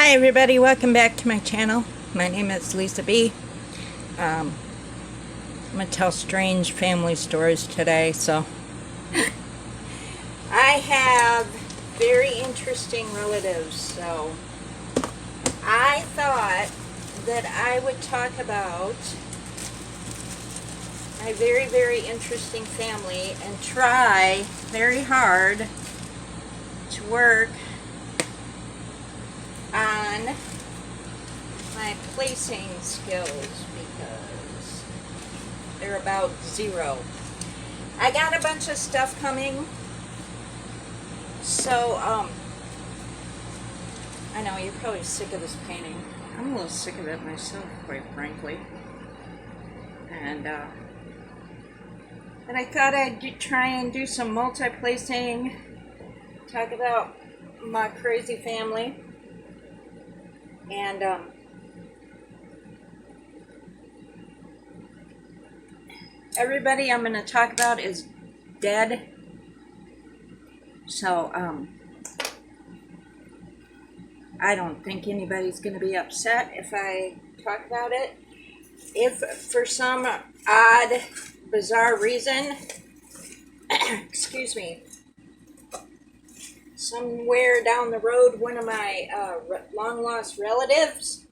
Hi everybody, welcome back to my channel. My name is Lisa B. I'm going to tell strange family stories today. So I have very interesting relatives, so I thought that I would talk about my very interesting family and try very hard to work on my placing skills because they're about zero. I got a bunch of stuff coming, so I know you're probably sick of this painting. I'm a little sick of it myself, quite frankly. And I thought I'd try and do some multi-placing, talk about my crazy family. And everybody I'm going to talk about is dead. So I don't think anybody's going to be upset if I talk about it. If for some odd, bizarre reason, excuse me, somewhere down the road, one of my long-lost relatives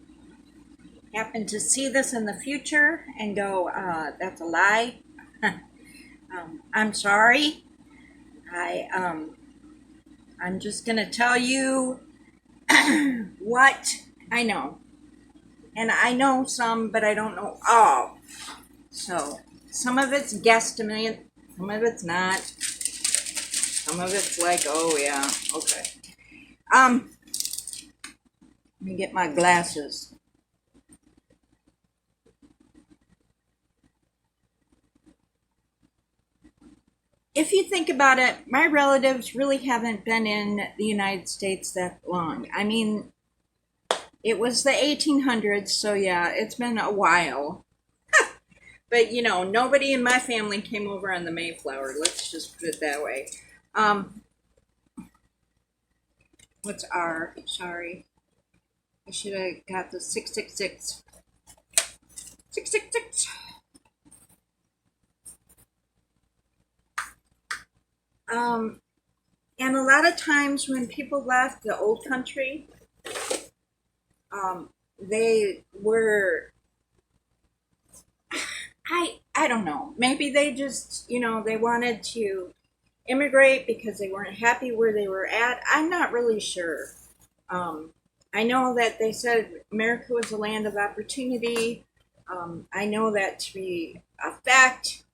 happen to see this in the future and go, that's a lie. I'm sorry. I'm just going to tell you what I know. And I know some, but I don't know all. So some of it's guesstimate, some of it's not. Some of it's like, oh yeah, okay. Let me get my glasses. If you think about it, my relatives really haven't been in the United States that long. I mean, it was the 1800s, so yeah, it's been a while. But, you know, nobody in my family came over on the Mayflower. Let's just put it that way. What's R? Sorry. I should have got the 666. 666. And a lot of times when people left the old country, they were, I don't know, maybe they just, you know, they wanted to immigrate because they weren't happy where they were at. I'm not really sure. I know that they said America was a land of opportunity. I know that to be a fact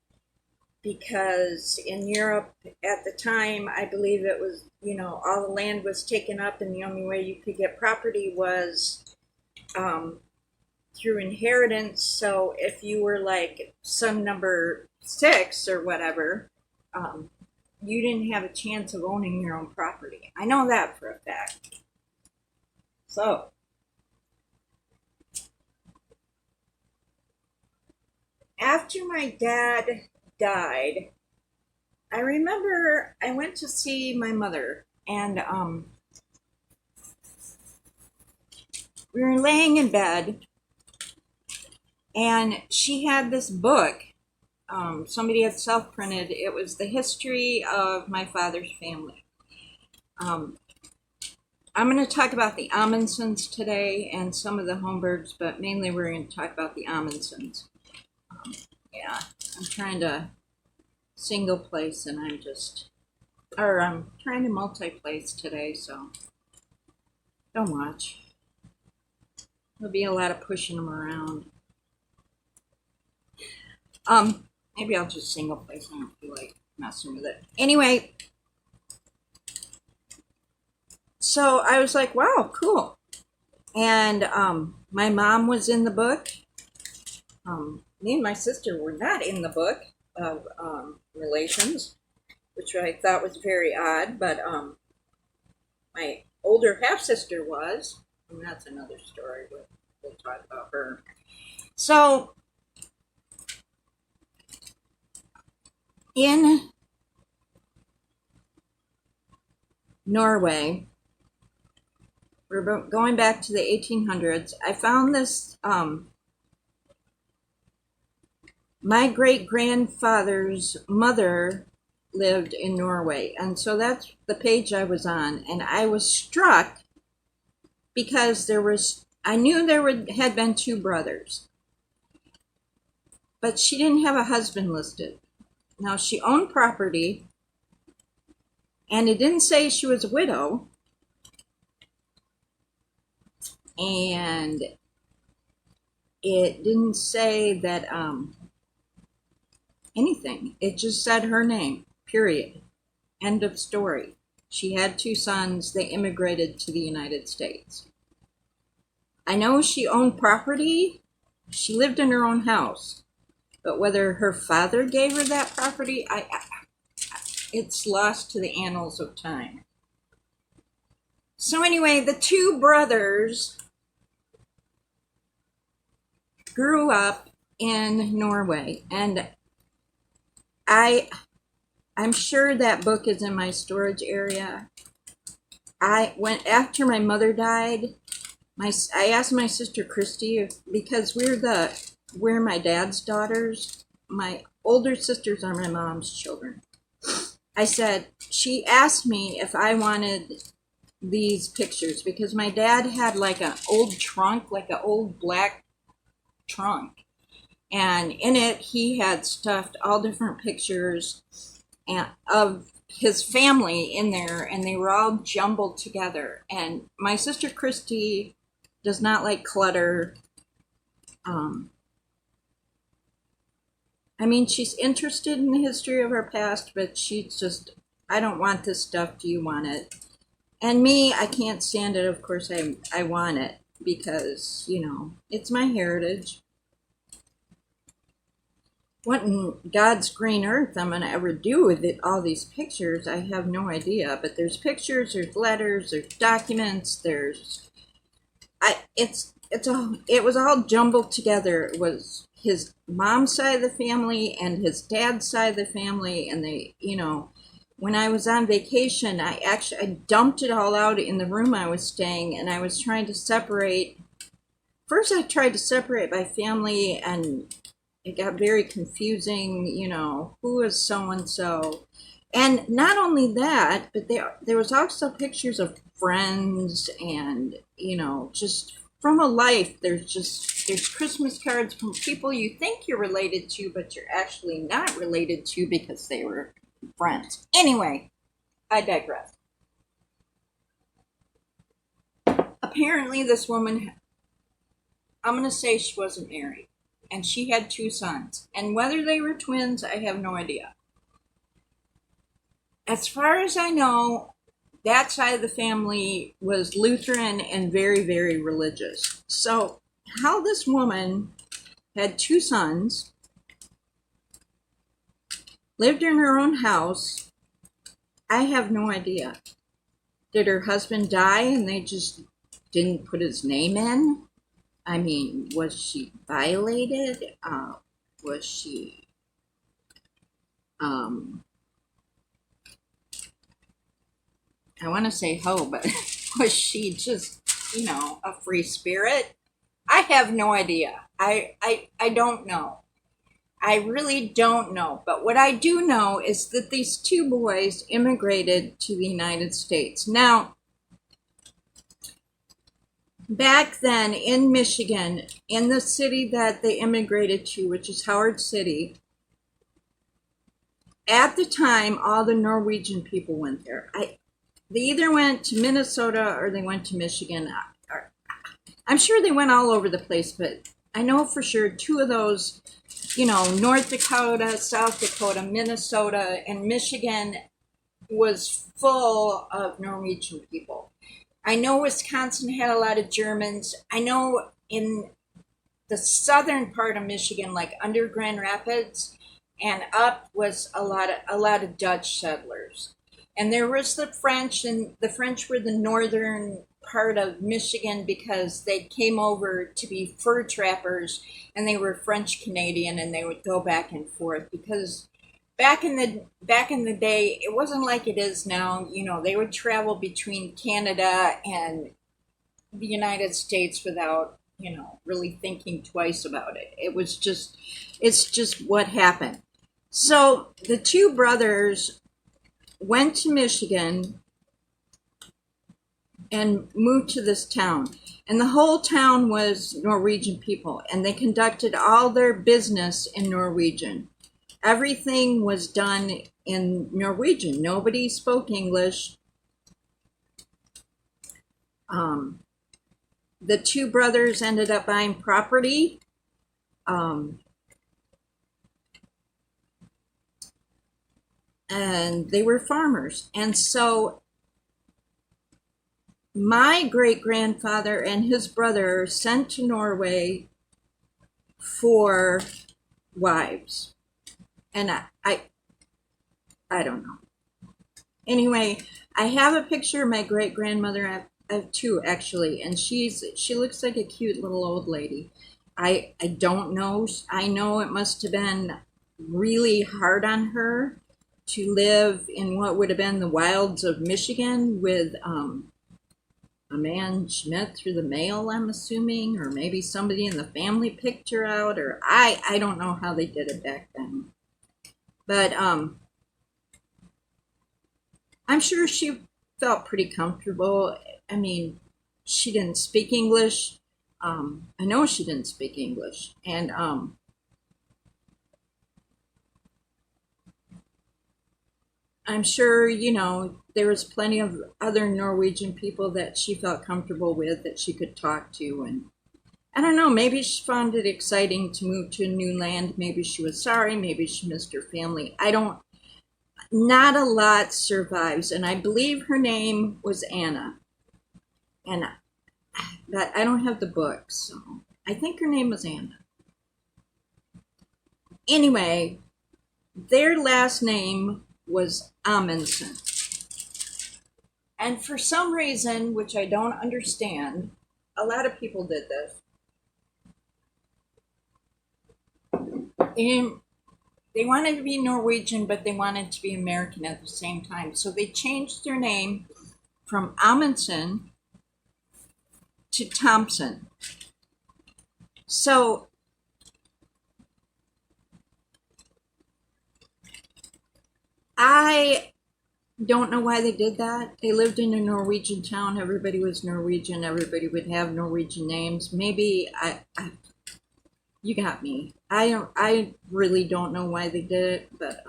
because in Europe at the time, I believe it was, you know, all the land was taken up and the only way you could get property was through inheritance. So if you were like son number 6 or whatever, you didn't have a chance of owning your own property. I know that for a fact. So after my dad died, I remember I went to see my mother, and we were laying in bed, and she had this book. Somebody had self-printed. It was the history of my father's family. I'm going to talk about the Amundsons today and some of the Holmbergs, but mainly we're going to talk about the Amundsons. Yeah, I'm trying to single place and I'm trying to multi-place today, so don't watch. There'll be a lot of pushing them around. Maybe I'll just single place. I don't feel like messing with it. Anyway, so I was like, wow, cool. And my mom was in the book. Me and my sister were not in the book of relations, which I thought was very odd, but my older half-sister was, and that's another story. We'll talk about her. So in Norway, We're going back to the 1800s. I found this. My great grandfather's mother lived in Norway, and so that's the page I was on, and I was struck because I knew had been two brothers, but she didn't have a husband listed. Now, she owned property, and it didn't say she was a widow, and it didn't say that anything. It just said her name, period. End of story. She had two sons. They immigrated to the United States. I know she owned property. She lived in her own house. But whether her father gave her that property, it's lost to the annals of time. So anyway, the two brothers grew up in Norway, and I'm sure that book is in my storage area. After my mother died, I asked my sister Christy, because we're my dad's daughters. My older sisters are my mom's children. She asked me if I wanted these pictures, because my dad had like an old trunk, like an old black trunk. And in it, he had stuffed all different pictures of his family in there, and they were all jumbled together. And my sister Christy does not like clutter. She's interested in the history of our past, but she's just, I don't want this stuff. Do you want it? And me, I can't stand it. Of course, I want it because, it's my heritage. What in God's green earth I'm going to ever do with all these pictures, I have no idea. But there's pictures, there's letters, there's documents, it was all jumbled together. It was his mom's side of the family and his dad's side of the family, and when I was on vacation, I dumped it all out in the room I was staying, and I was trying to separate. First, I tried to separate by family, and it got very confusing, who is so-and-so. And not only that, but there was also pictures of friends and, just from a life. There's Christmas cards from people you think you're related to, but you're actually not related to because they were friends. Anyway, I digress. Apparently this woman, I'm going to say she wasn't married. And she had two sons. And whether they were twins, I have no idea. As far as I know, that side of the family was Lutheran and very, very religious. So how this woman had two sons, lived in her own house, I have no idea. Did her husband die and they just didn't put his name in? Was she violated? Was she, I want to say but was she just, a free spirit? I have no idea. I don't know. I really don't know. But what I do know is that these two boys immigrated to the United States. Now, back then in Michigan, in the city that they immigrated to, which is Howard City, at the time, all the Norwegian people went there. They either went to Minnesota or they went to Michigan. I'm sure they went all over the place, but I know for sure two of those, North Dakota, South Dakota, Minnesota, and Michigan was full of Norwegian people. I know Wisconsin had a lot of Germans. I know in the southern part of Michigan, like under Grand Rapids and up, was a lot of Dutch settlers. And there was the French, and the French were the northern part of Michigan because they came over to be fur trappers, and they were French Canadian, and they would go back and forth because back in the day, it wasn't like it is now. They would travel between Canada and the United States without, really thinking twice about it. It's just what happened. So the two brothers went to Michigan and moved to this town. And the whole town was Norwegian people, and they conducted all their business in Norwegian. Everything was done in Norwegian. Nobody spoke English. The two brothers ended up buying property. And they were farmers. And so my great-grandfather and his brother sent to Norway for wives. And I don't know. Anyway, I have a picture of my great-grandmother. I have two, actually, and she looks like a cute little old lady. I don't know. I know it must have been really hard on her to live in what would have been the wilds of Michigan with a man she met through the mail, I'm assuming, or maybe somebody in the family picked her out, or I don't know how they did it back then. But I'm sure she felt pretty comfortable. I mean, she didn't speak English. I know she didn't speak English. And I'm sure, there was plenty of other Norwegian people that she felt comfortable with, that she could talk to. And I don't know, maybe she found it exciting to move to a new land. Maybe she was sorry. Maybe she missed her family. Not a lot survives. And I believe her name was Anna. But I don't have the book, so I think her name was Anna. Anyway, their last name was Amundsen. And for some reason, which I don't understand, a lot of people did this. They wanted to be Norwegian, but they wanted to be American at the same time. So they changed their name from Amundsen to Thompson. So I don't know why they did that. They lived in a Norwegian town. Everybody was Norwegian. Everybody would have Norwegian names. Maybe you got me. I really don't know why they did it, but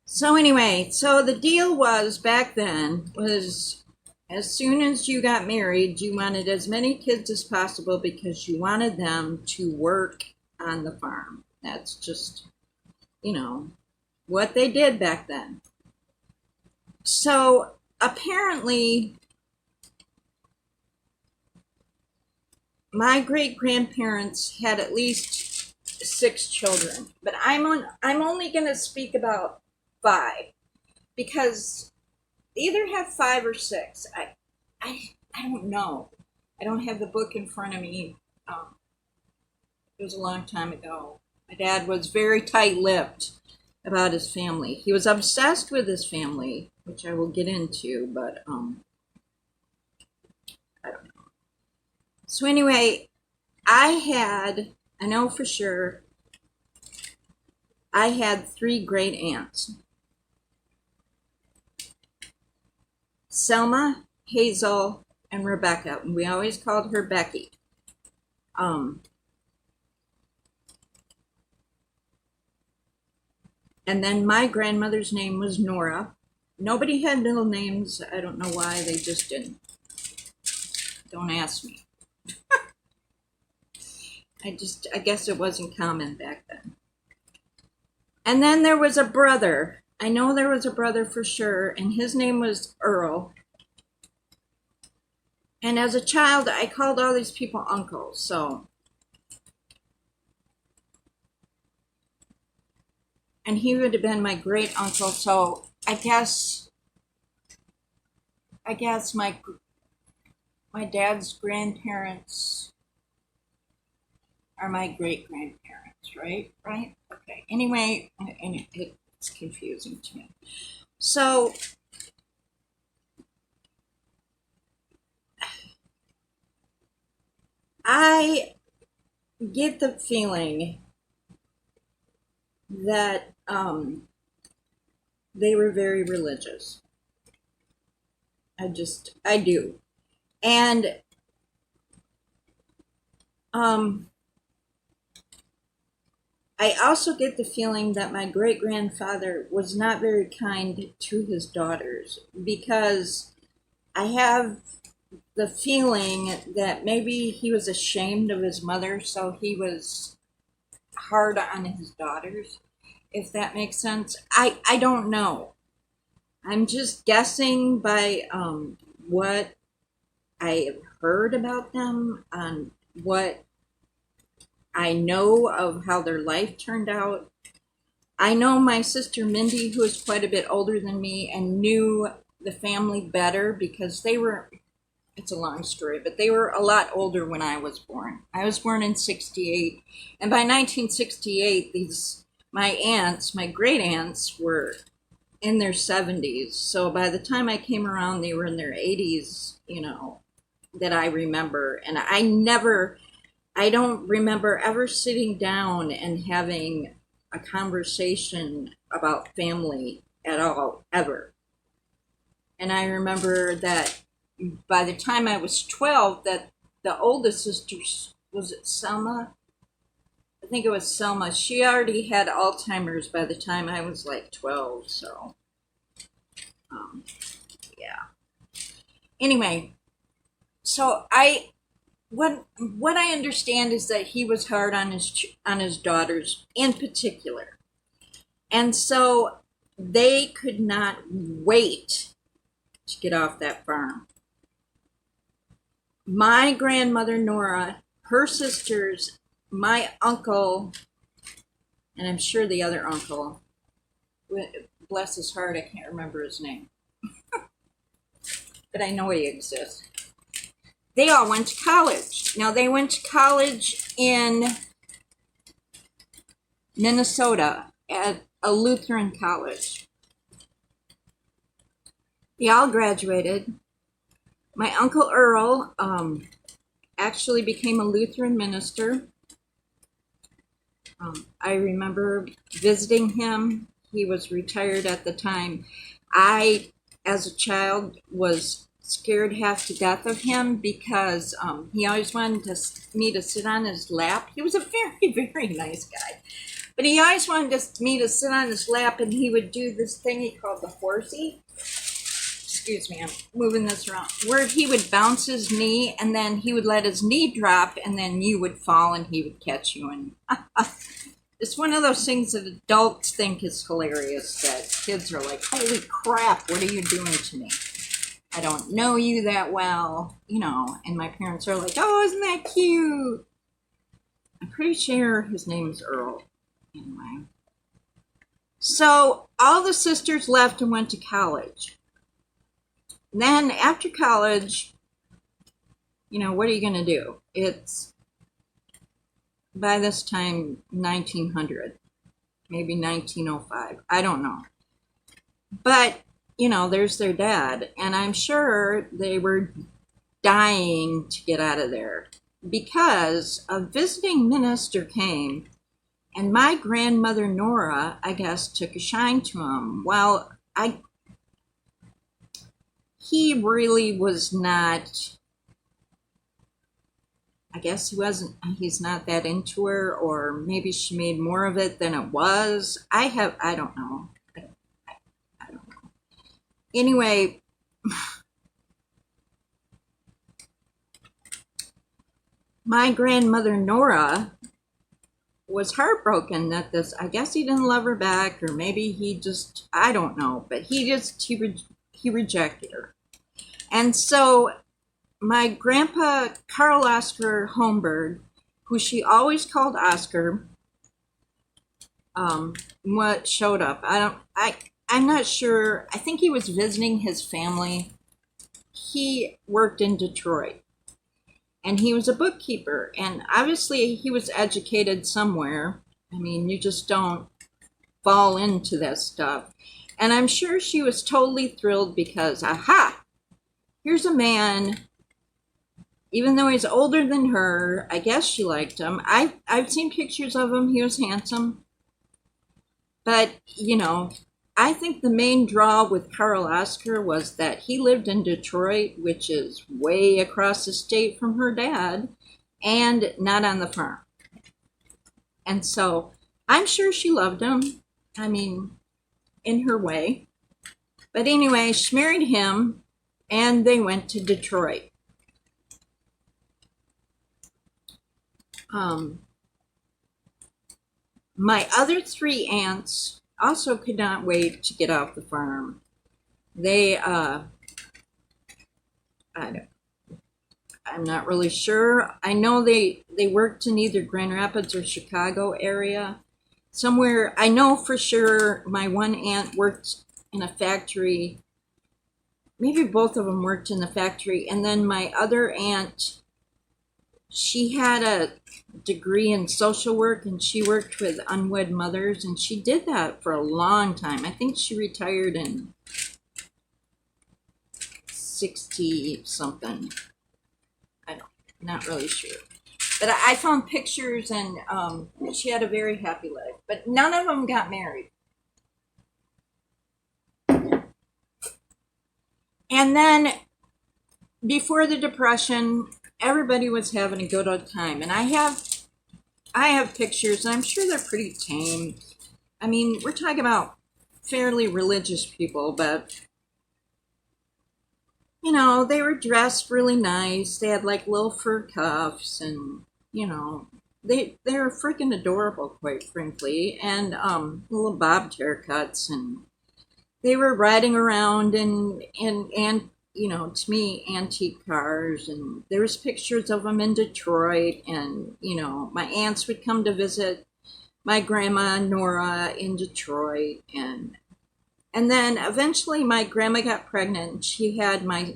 so anyway, so the deal was back then was as soon as you got married, you wanted as many kids as possible because you wanted them to work on the farm. That's just, what they did back then. So apparently, my great-grandparents had at least 6 children, but I'm only going to speak about 5 because they either have 5 or 6. I don't know. I don't have the book in front of me. It was a long time ago. My dad was very tight-lipped about his family. He was obsessed with his family, which I will get into, but I don't know. So anyway, I know for sure, I had 3 great aunts. Selma, Hazel, and Rebecca. And we always called her Becky. And then my grandmother's name was Nora. Nobody had middle names. I don't know why, they just didn't. Don't ask me. I guess it wasn't common back then. And then there was a brother. I know there was a brother for sure, and his name was Earl. And as a child, I called all these people uncles, so. And he would have been my great uncle, so I guess my dad's grandparents are my great grandparents, right? Right? Okay. Anyway, and it's confusing to me. So I get the feeling that they were very religious. I do. And um, I also get the feeling that my great grandfather was not very kind to his daughters, because I have the feeling that maybe he was ashamed of his mother, so he was hard on his daughters, if that makes sense. I don't know. I'm just guessing by what I have heard about them, on what I know of how their life turned out. I know my sister Mindy, who is quite a bit older than me and knew the family better, because they were, it's a long story, but they were a lot older when I was born. I was born in 68, and by 1968, my aunts, my great aunts, were in their 70s. So by the time I came around, they were in their 80s, that I remember. And I don't remember ever sitting down and having a conversation about family at all, ever. And I remember that by the time I was 12, that the oldest sister, was it Selma? I think it was Selma. She already had Alzheimer's by the time I was like 12. So, um, yeah. Anyway, so what I understand is that he was hard on his daughters in particular, and so they could not wait to get off that farm. My grandmother Nora, her sisters, my uncle, and I'm sure the other uncle, bless his heart, I can't remember his name, but I know he exists. They all went to college. Now, they went to college in Minnesota at a Lutheran college. They all graduated. My Uncle Earl actually became a Lutheran minister. I remember visiting him. He was retired at the time. I, as a child, was scared half to death of him, because he always wanted me to sit on his lap. He was a very, very nice guy. But he always wanted me to sit on his lap, and he would do this thing he called the horsey. Excuse me, I'm moving this around. Where he would bounce his knee, and then he would let his knee drop, and then you would fall, and he would catch you. And it's one of those things that adults think is hilarious, that kids are like, holy crap, what are you doing to me? I don't know you that well, and my parents are like, oh, isn't that cute? I'm pretty sure his name's Earl. Anyway. So all the sisters left and went to college. And then after college, what are you going to do? It's, by this time, 1900, maybe 1905. I don't know. But there's their dad, and I'm sure they were dying to get out of there, because a visiting minister came, and my grandmother Nora, I guess, took a shine to him. Well, he really was not, I guess he's not that into her, or maybe she made more of it than it was. I don't know. Anyway, my grandmother Nora was heartbroken that I guess he didn't love her back, or maybe he just, I don't know, but he rejected her. And so my grandpa Carl Oscar Holmberg, who she always called Oscar, what showed up. I'm not sure. I think he was visiting his family. He worked in Detroit, and he was a bookkeeper, and obviously he was educated somewhere. I mean, you just don't fall into that stuff. And I'm sure she was totally thrilled, because, aha, here's a man even though he's older than her, I guess she liked him. I've seen pictures of him. He was handsome. But, you know, I think the main draw with Carl Oscar was that he lived in Detroit, which is way across the state from her dad, and not on the farm. And so I'm sure she loved him. I mean, in her way. But anyway, she married him, and they went to Detroit. My other three aunts also could not wait to get off the farm. They, I'm not really sure. I know they worked in either Grand Rapids or Chicago area. Somewhere, I know for sure my one aunt worked in a factory. Maybe both of them worked in the factory. And then my other aunt, she had a degree in social work and she worked with unwed mothers, and she did that for a long time. I think she retired in 60 something. Not really sure. But I found pictures, and she had a very happy life. But none of them got married. And then before the Depression, everybody was having a good old time. And I have pictures, and I'm sure they're pretty tame. I mean, we're talking about fairly religious people, but you know, they were dressed really nice. They had like little fur cuffs, and you know, they were freaking adorable, quite frankly. And little bobbed haircuts, and they were riding around in you know, to me, antique cars. And there was pictures of them in Detroit. And you know, my aunts would come to visit my grandma Nora in Detroit, and then eventually my grandma got pregnant, and she had my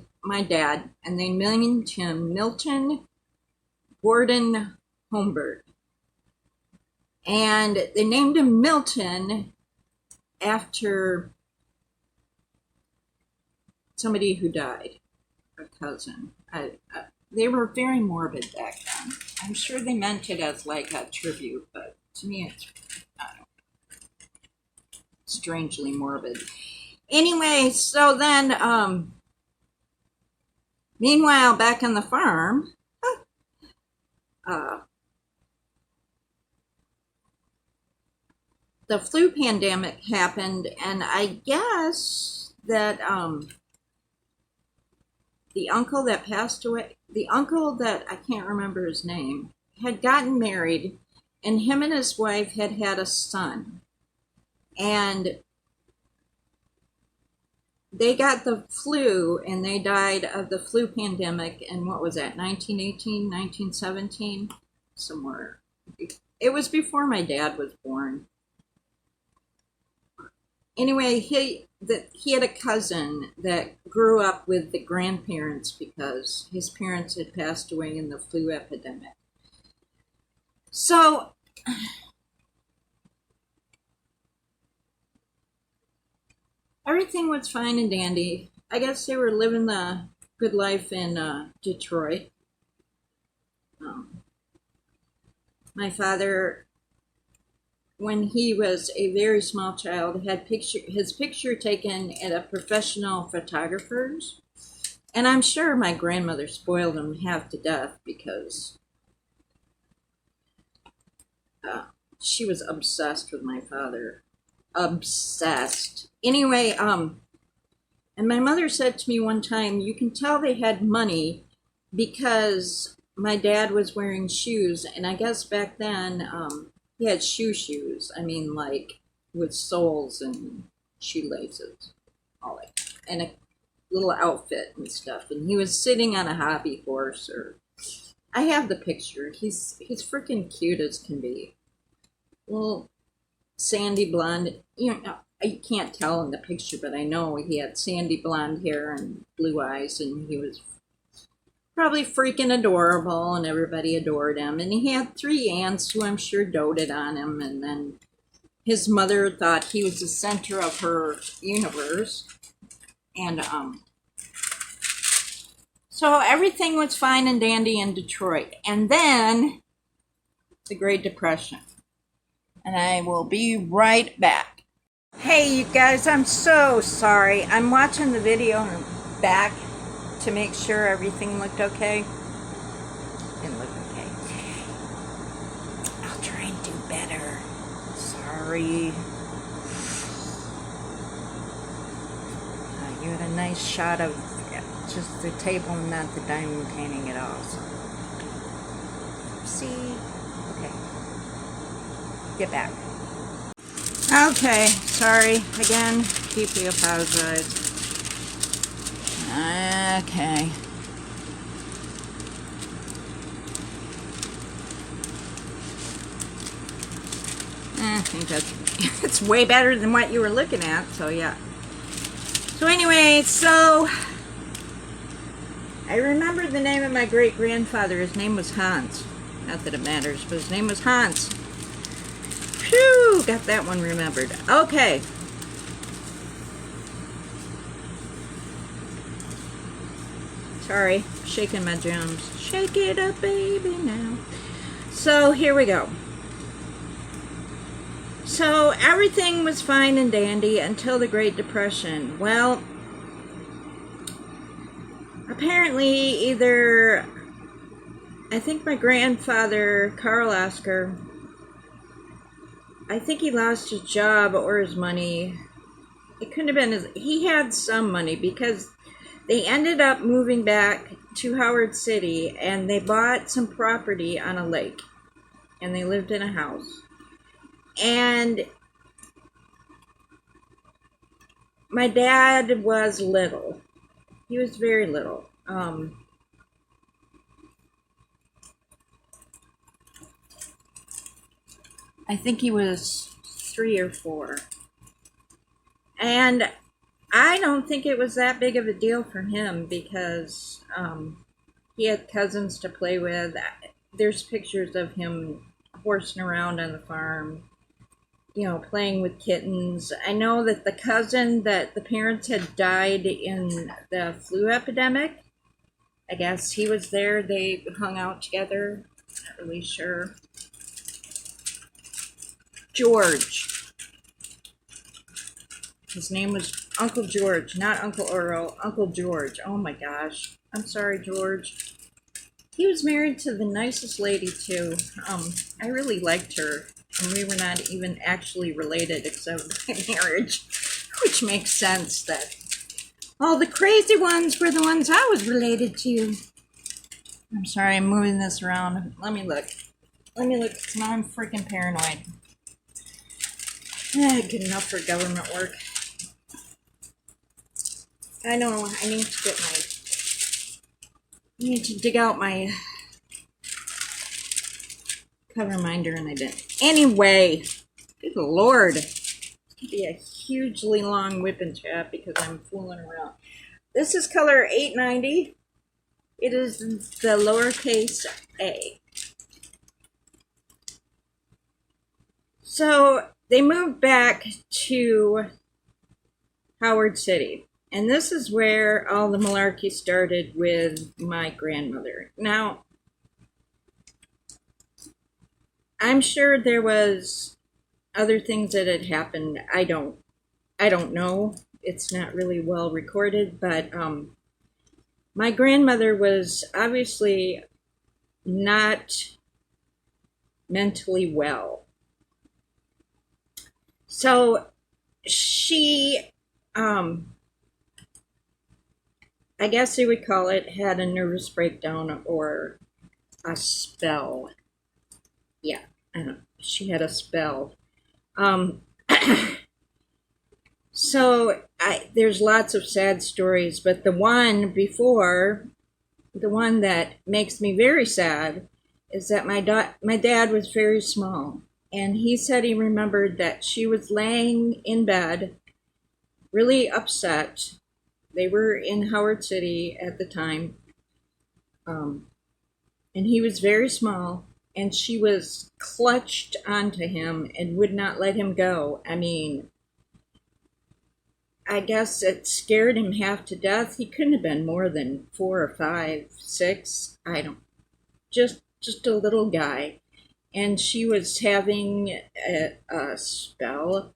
dad, and they named him Milton Gordon Holmberg. And they named him Milton after somebody who died, a cousin. They were very morbid back then. I'm sure they meant it as like a tribute, but to me it's, I don't know, strangely morbid. Anyway, so then, meanwhile, back on the farm, the flu pandemic happened, and I guess that the uncle that passed away, the uncle that I can't remember his name, had gotten married, and him and his wife had had a son. And they got the flu, and they died of the flu pandemic in, what was that, 1918, 1917? Somewhere. It was before my dad was born. Anyway, he had a cousin that grew up with the grandparents because his parents had passed away in the flu epidemic. So everything was fine and dandy. I guess they were living the good life in Detroit. My father, when he was a very small child, had his picture taken at a professional photographer's. And I'm sure my grandmother spoiled him half to death because she was obsessed with my father. Obsessed. Anyway, and my mother said to me one time, you can tell they had money because my dad was wearing shoes, and I guess back then he had shoes. I mean, like with soles and shoelaces, all that, and a little outfit and stuff. And he was sitting on a hobby horse, or I have the picture. He's freaking cute as can be. Little sandy blonde. You know, I can't tell in the picture, but I know he had sandy blonde hair and blue eyes, and he was probably freaking adorable, and everybody adored him. And he had three aunts who I'm sure doted on him, and then his mother thought he was the center of her universe. And So everything was fine and dandy in Detroit. And then the Great Depression. And I will be right back. Hey, you guys, I'm so sorry. I'm watching the video back to make sure everything looked okay. Didn't look okay. I'll try and do better. Sorry. You had a nice shot of just the table and not the diamond painting at all. So. See? Okay. Get back. Okay, sorry. Again, deeply apologize. Okay. I think it's way better than what you were looking at, so yeah. So anyway, so I remember the name of my great-grandfather. His name was Hans. Not that it matters, but his name was Hans. Phew, got that one remembered. Okay. Sorry, shaking my drums. Shake it up, baby, now. So here we go. So everything was fine and dandy until the Great Depression. Well, apparently either, I think my grandfather, Carl Oscar, I think he lost his job or his money. It couldn't have been his, he had some money because they ended up moving back to Howard City and they bought some property on a lake and they lived in a house. And my dad was little. He was very little. I think he was 3 or 4. And I don't think it was that big of a deal for him because he had cousins to play with. There's pictures of him horsing around on the farm, you know, playing with kittens. I know that the cousin that the parents had died in the flu epidemic, I guess he was there. They hung out together. Not really sure. George. His name was Uncle George, not Uncle Earl. Uncle George. Oh my gosh. I'm sorry, George. He was married to the nicest lady, too. I really liked her. And we were not even actually related except by marriage, which makes sense that all the crazy ones were the ones I was related to. I'm sorry, I'm moving this around. Let me look. Because now I'm freaking paranoid. Good enough for government work. I know, I need to dig out my cover minder and I didn't. Anyway, good lord. It's going to be a hugely long WIP and chat because I'm fooling around. This is color 890. It is the lowercase a. So they moved back to Howard City. And this is where all the malarkey started with my grandmother. Now, I'm sure there was other things that had happened. I don't know. It's not really well recorded, but my grandmother was obviously not mentally well. So she, I guess you would call it, had a nervous breakdown or a spell. Yeah, I don't know. She had a spell. So there's lots of sad stories, but the one that makes me very sad is that my dad was very small. And he said he remembered that she was laying in bed, really upset. They were in Howard City at the time. And he was very small. And she was clutched onto him and would not let him go. I mean, I guess it scared him half to death. He couldn't have been more than 4 or 5, 6. I don't. Just a little guy, and she was having a spell,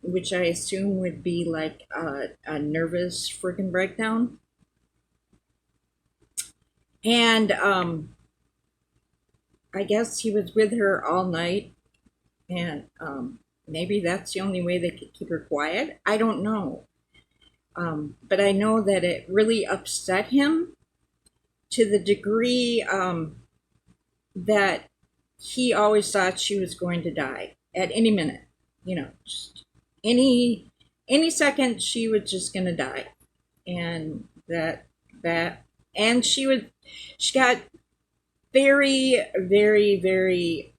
which I assume would be like a nervous freaking breakdown. And I guess he was with her all night, and maybe that's the only way they could keep her quiet. I don't know. But I know that it really upset him to the degree that he always thought she was going to die at any minute. Just any second she was just going to die, and and she got very, very, very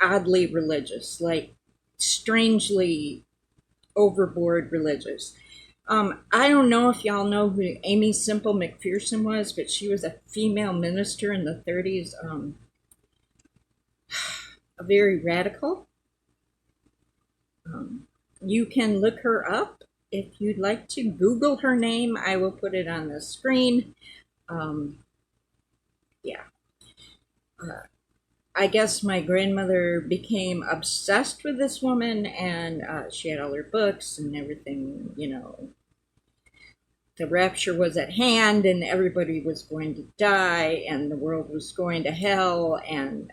oddly religious, like strangely overboard religious. I don't know if y'all know who Aimee Semple McPherson was, but she was a female minister in the 30s, very radical. You can look her up if you'd like to. Google her name. I will put it on the screen. Yeah. I guess my grandmother became obsessed with this woman, and she had all her books and everything. The rapture was at hand, and everybody was going to die, and the world was going to hell. And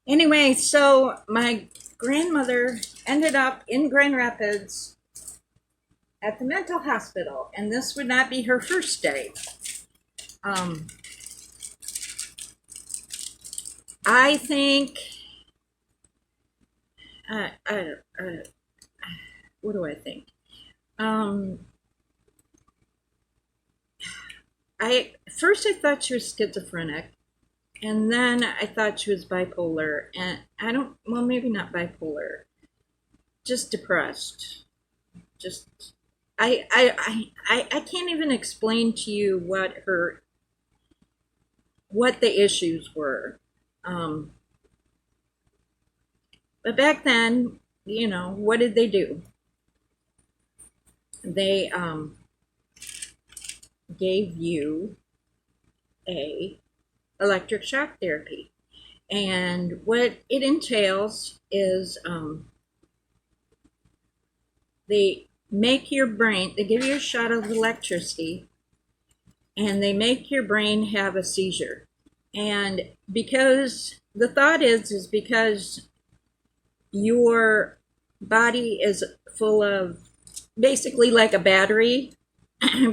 anyway, so my grandmother ended up in Grand Rapids at the mental hospital, and this would not be her first day. I think, what do I think? First I thought she was schizophrenic, and then I thought she was bipolar, and maybe not bipolar, just depressed. Just, I can't even explain to you what the issues were. But back then, what did they do? They gave you a electric shock therapy, and what it entails is they make your brain. They give you a shot of electricity, and they make your brain have a seizure. And because the thought is because your body is full of, basically like a battery,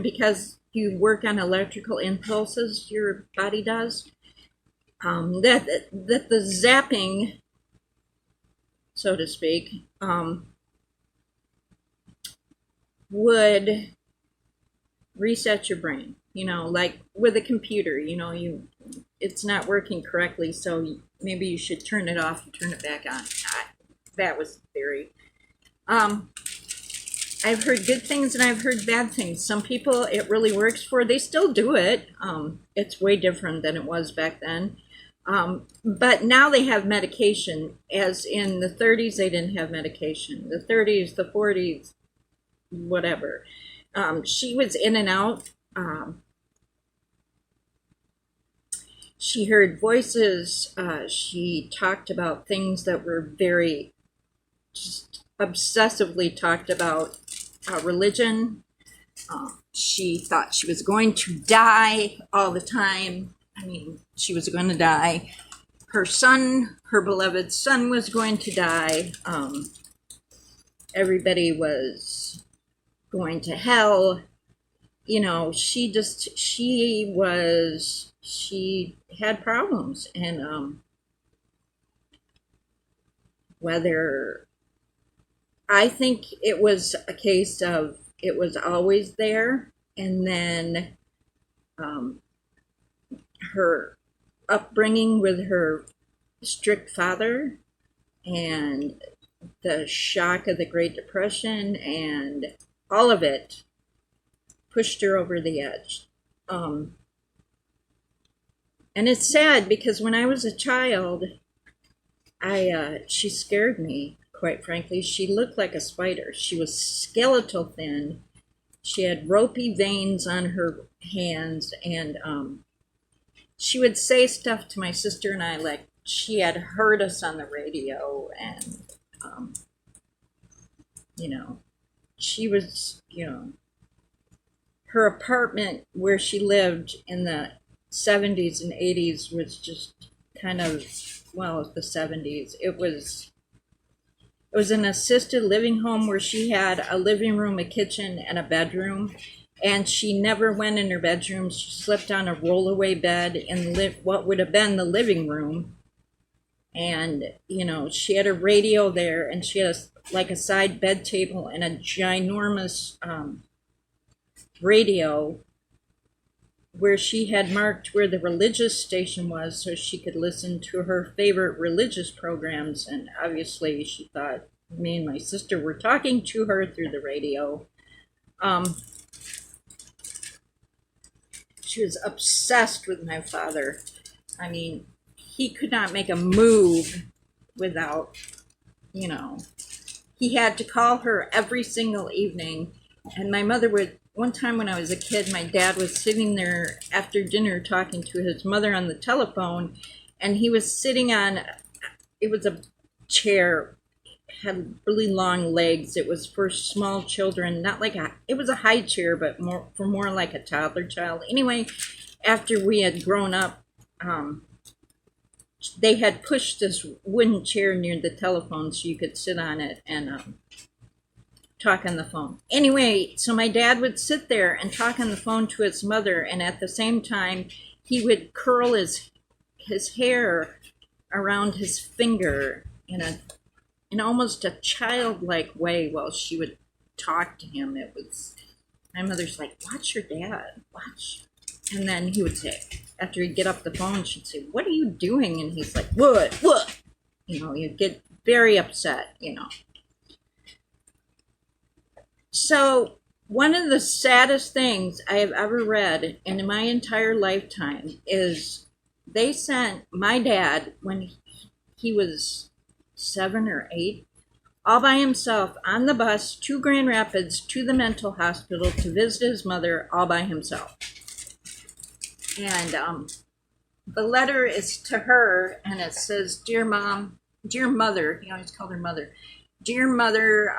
because you work on electrical impulses, your body does, that the zapping, so to speak, would reset your brain. Like with a computer, it's not working correctly, so maybe you should turn it off and turn it back on. That was the theory. I've heard good things and I've heard bad things. Some people it really works for. They still do it. It's way different than it was back then. But now they have medication, as in the 30s they didn't have medication. The 30s, the 40s, whatever. She was in and out. She heard voices. She talked about things that were very, just obsessively talked about religion. She thought she was going to die all the time. I mean, she was going to die. Her son, her beloved son, was going to die. Everybody was going to hell. She had problems, and whether, I think it was a case of it was always there, and then her upbringing with her strict father, and the shock of the Great Depression, and all of it pushed her over the edge. And it's sad because when I was a child, she scared me quite frankly. She looked like a spider. She was skeletal thin. She had ropey veins on her hands, and she would say stuff to my sister and I like she had heard us on the radio, and you know, she was, her apartment where she lived in the 70s and 80s was just kind of, well, the 70s. It was an assisted living home where she had a living room, a kitchen, and a bedroom. And she never went in her bedroom. She slept on a rollaway bed in what would have been the living room. And, she had a radio there, and she had a side bed table and a ginormous radio where she had marked where the religious station was so she could listen to her favorite religious programs. And obviously she thought me and my sister were talking to her through the radio. She was obsessed with my father. I mean, he could not make a move without, he had to call her every single evening. And my mother would, one time when I was a kid, my dad was sitting there after dinner talking to his mother on the telephone, and he was sitting on, it was a chair, had really long legs. It was for small children, not like it was a high chair, but more like a toddler child. Anyway, after we had grown up, they had pushed this wooden chair near the telephone so you could sit on it and talk on the phone. Anyway, so my dad would sit there and talk on the phone to his mother, and at the same time, he would curl his hair around his finger in almost a childlike way while she would talk to him. It was, my mother's like, watch your dad, watch. And then he would say, after he'd get off the phone, she'd say, what are you doing? And he's like, what? You'd get very upset, So one of the saddest things I have ever read in my entire lifetime is they sent my dad, when he was 7 or 8, all by himself on the bus to Grand Rapids to the mental hospital to visit his mother all by himself. And the letter is to her, and it says, dear mother, he always called her mother, dear mother,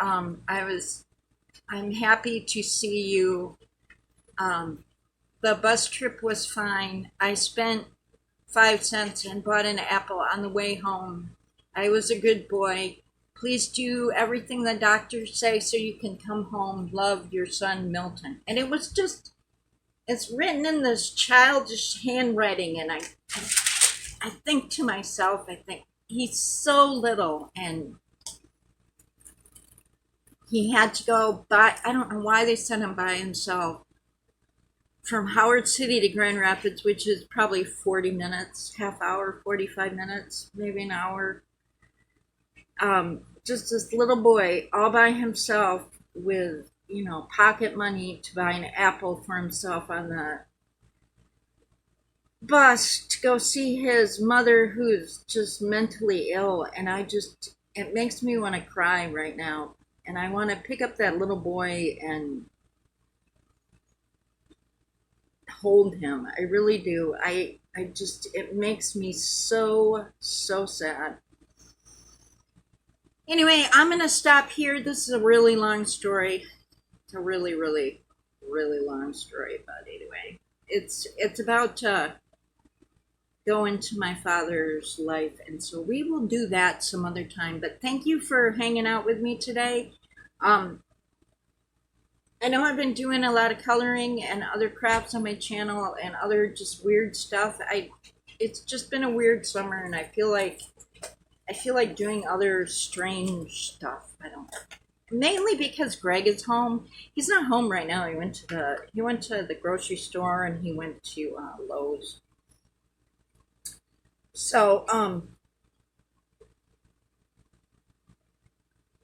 I'm happy to see you. The bus trip was fine. I spent 5 cents and bought an apple on the way home. I was a good boy. Please do everything the doctors say so you can come home. Love, your son, Milton. And it was just, it's written in this childish handwriting, and I think to myself, he's so little, and he had to go by, I don't know why they sent him by himself, from Howard City to Grand Rapids, which is probably 40 minutes, half hour, 45 minutes, maybe an hour. Just this little boy all by himself with, pocket money to buy an apple for himself on the bus to go see his mother, who's just mentally ill. And it makes me want to cry right now. And I want to pick up that little boy and hold him. I really do. It makes me so, so sad. Anyway, I'm going to stop here. This is a really long story. It's a really, really, really long story, but anyway, it's about go into my father's life, and so we will do that some other time. But thank you for hanging out with me today. I know I've been doing a lot of coloring and other crafts on my channel and other just weird stuff. It's just been a weird summer, and I feel like doing other strange stuff. Mainly because Greg is home. He's not home right now. He went to the grocery store, and he went to Lowe's. So,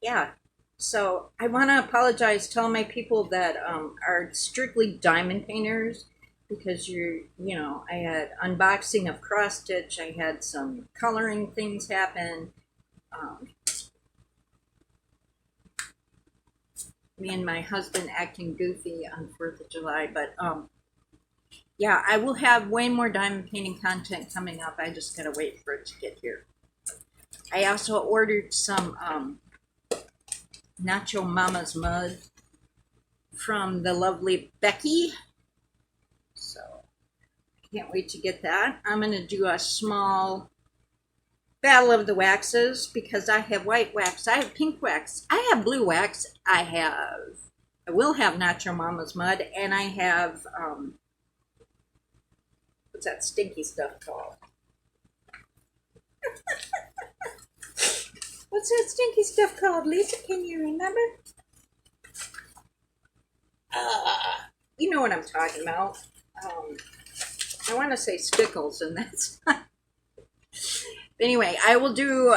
yeah. So I want to apologize to all my people that are strictly diamond painters, because I had unboxing of cross stitch. I had some coloring things happen. me and my husband acting goofy on 4th of July. But yeah, I will have way more diamond painting content coming up. I just gotta wait for it to get here. I also ordered some Nacho Mama's mud from the lovely Becky. So can't wait to get that. I'm gonna do a small battle of the waxes because I have white wax, I have pink wax, I have blue wax, I will have Nacho Mama's mud, and I have what's that stinky stuff called? What's that stinky stuff called, Lisa? Can you remember? You know what I'm talking about. I want to say Stickles, and that's not. Anyway, I will do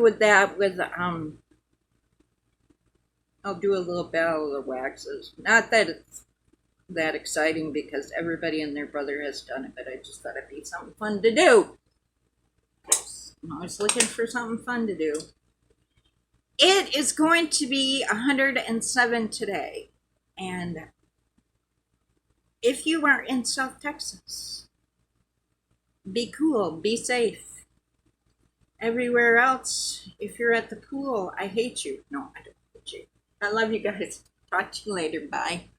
with that with I'll do a little battle of the waxes. Not that it's that exciting because everybody and their brother has done it, but I just thought it'd be something fun to do. I'm always looking for something fun to do. It is going to be 107 today, and if you are in South Texas, be cool, be safe. Everywhere else, if you're at the pool, I hate you. No, I don't hate you. I love you guys. Talk to you later. Bye.